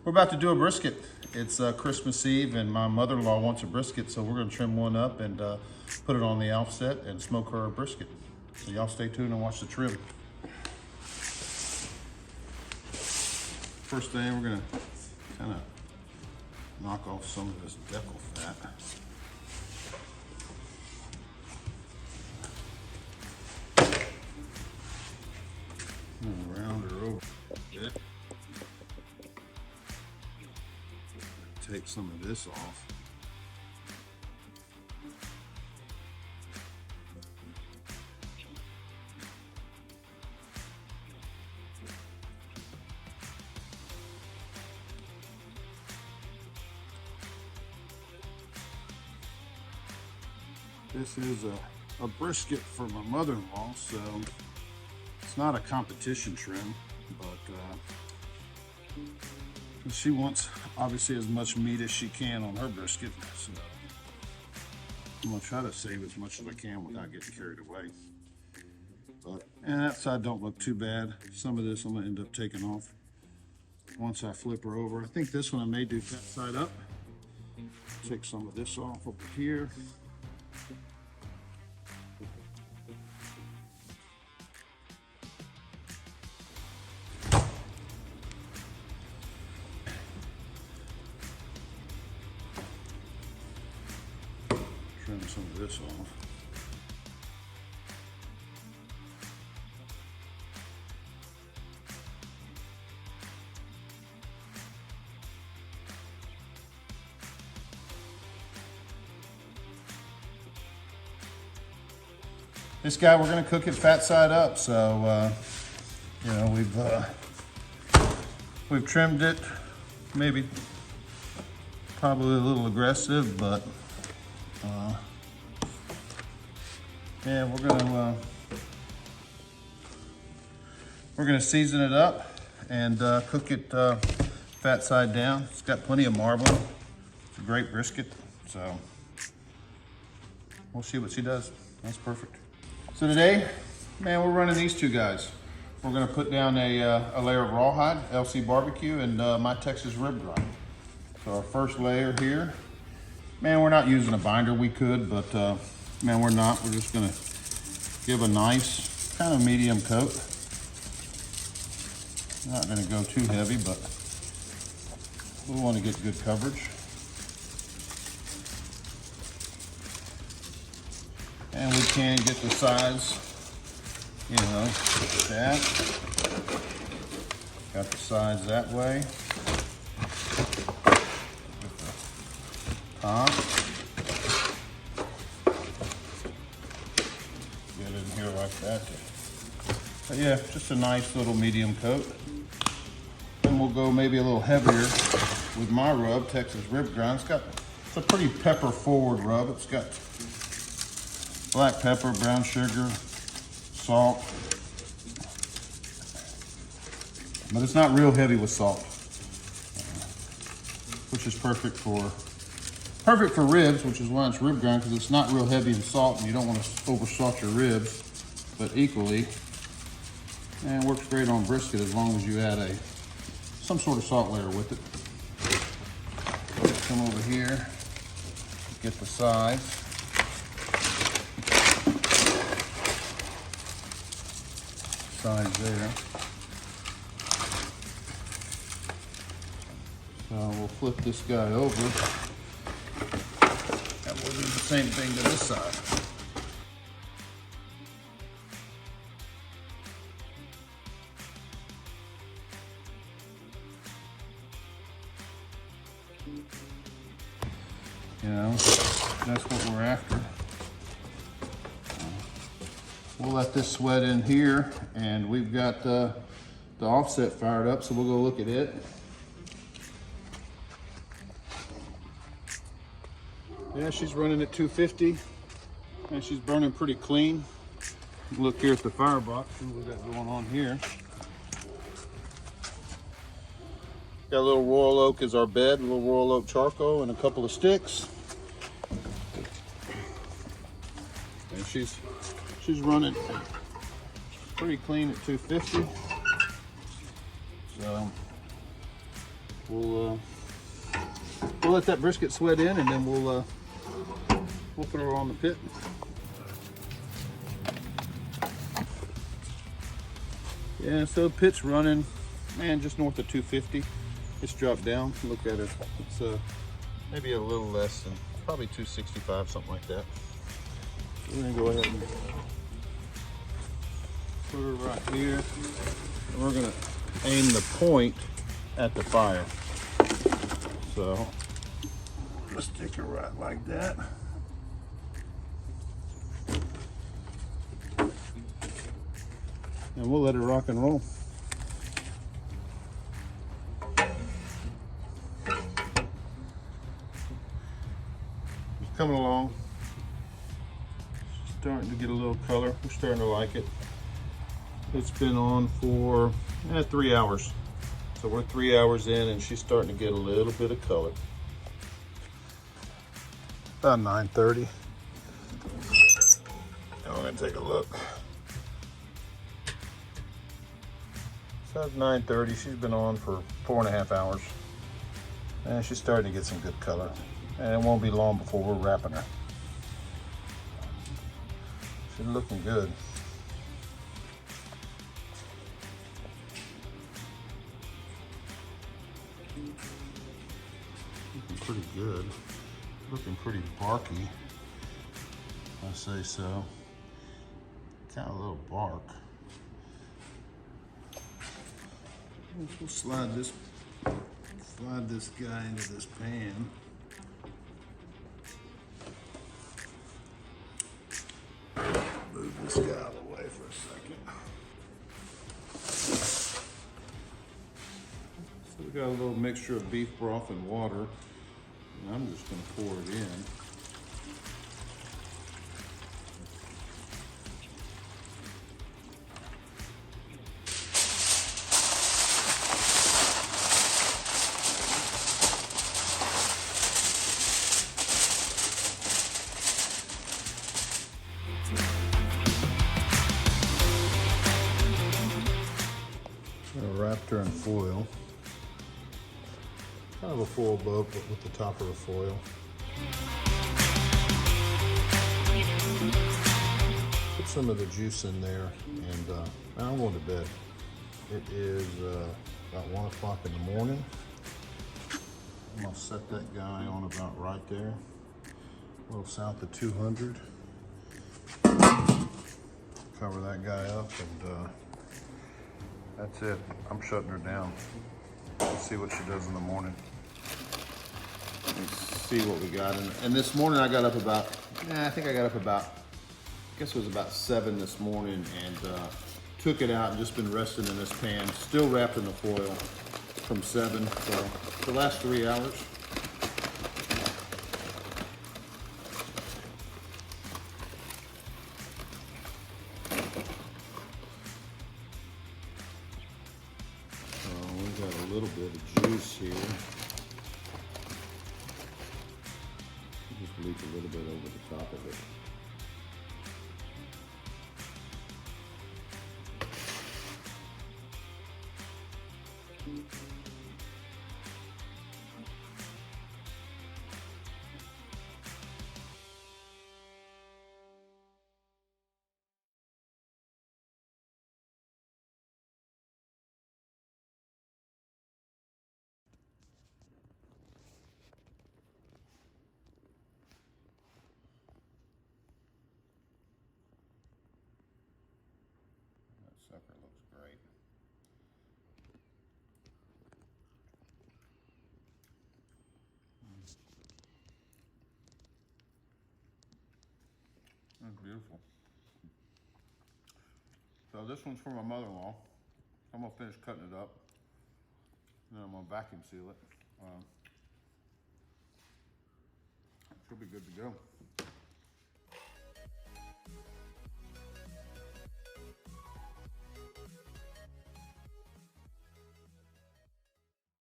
We're about to do a brisket. It's Christmas Eve and my mother-in-law wants a brisket, so we're gonna trim one up and put it on the offset and smoke her a brisket. So y'all stay tuned and watch the trim. First thing, we're gonna kind of knock off some of this decal fat. Round her over a bit. Take some of this off. This is a brisket for my mother-in-law, so it's not a competition trim, but she wants obviously as much meat as she can on her brisket, so I'm gonna try to save as much as I can without getting carried away. But and that side don't look too bad. Some of this I'm gonna end up taking off once I flip her over. I think this one I may do that side up. Take some of this off over here. Trim some of this off. This guy, we're gonna cook it fat side up, so you know, we've trimmed it, maybe probably a little aggressive, but yeah, we're gonna season it up and cook it fat side down. It's got plenty of marbling. It's a great brisket, so we'll see what she does. That's perfect. So today, man, we're running these two guys. We're gonna put down a layer of rawhide, LC barbecue, and my Texas rib grind. So our first layer here, man, we're not using a binder. We could, but man, we're not. We're just gonna give a nice kind of medium coat. Not gonna go too heavy, but we want to get good coverage. And we can get the size, you know, that. Got the sides that way. With the top. Get it in here like that. But yeah, just a nice little medium coat. Then we'll go maybe a little heavier with my rub, Texas rib grind. It's a pretty pepper forward rub. It's got black pepper, brown sugar, salt. But it's not real heavy with salt, which is perfect for ribs, which is why it's rib grind, because it's not real heavy in salt and you don't want to over salt your ribs, but equally, and it works great on brisket as long as you add some sort of salt layer with it. Come over here, get the sides. Sides there. So we'll flip this guy over and we'll do the same thing to this side. You know, that's what we're after. We'll let this sweat in here, and we've got the offset fired up, so we'll go look at it. Yeah, she's running at 250, and she's burning pretty clean. Look here at the firebox, see what we got going on here. Got a little royal oak as our bed, a little royal oak charcoal, and a couple of sticks. And she's running pretty clean at 250. So we'll let that brisket sweat in, and then we'll put her on the pit. Yeah, so the pit's running, man, just north of 250. It's dropped down. Look at it. It's maybe a little less than, probably 265, something like that. We're gonna go ahead and put her right here. And we're gonna aim the point at the fire. So let's stick her right like that. And we'll let her rock and roll. It's coming along. Starting to get a little color. We're starting to like it. It's been on for 3 hours. So we're 3 hours in, and she's starting to get a little bit of color. About 9:30. And we're gonna take a look. So it's 9:30. She's been on for 4.5 hours. And she's starting to get some good color. And it won't be long before we're wrapping her. She's looking good. Looking pretty good. Looking pretty barky, if I say so. Kind of a little bark. We'll slide this guy into this pan. Move this guy out of the way for a second. So we got a little mixture of beef broth and water, and I'm just going to pour it in. Wrapped her in foil. Kind of a foil boat, but with the top of the foil. Put some of the juice in there, and now I'm going to bed. It is about 1 o'clock in the morning. I'm going to set that guy on about right there, a little south of 200. Cover that guy up, and that's it. I'm shutting her down. Let's see what she does in the morning. Let's see what we got. And this morning I got up about, I think I got up about, I guess it was about 7 this morning, and took it out and just been resting in this pan, still wrapped in the foil from 7. So the last 3 hours. Got a little bit of juice here. Just leak a little bit over the top of it. Sucker looks great. That's beautiful. So this one's for my mother-in-law. I'm gonna finish cutting it up, and then I'm gonna vacuum seal it. She'll be good to go.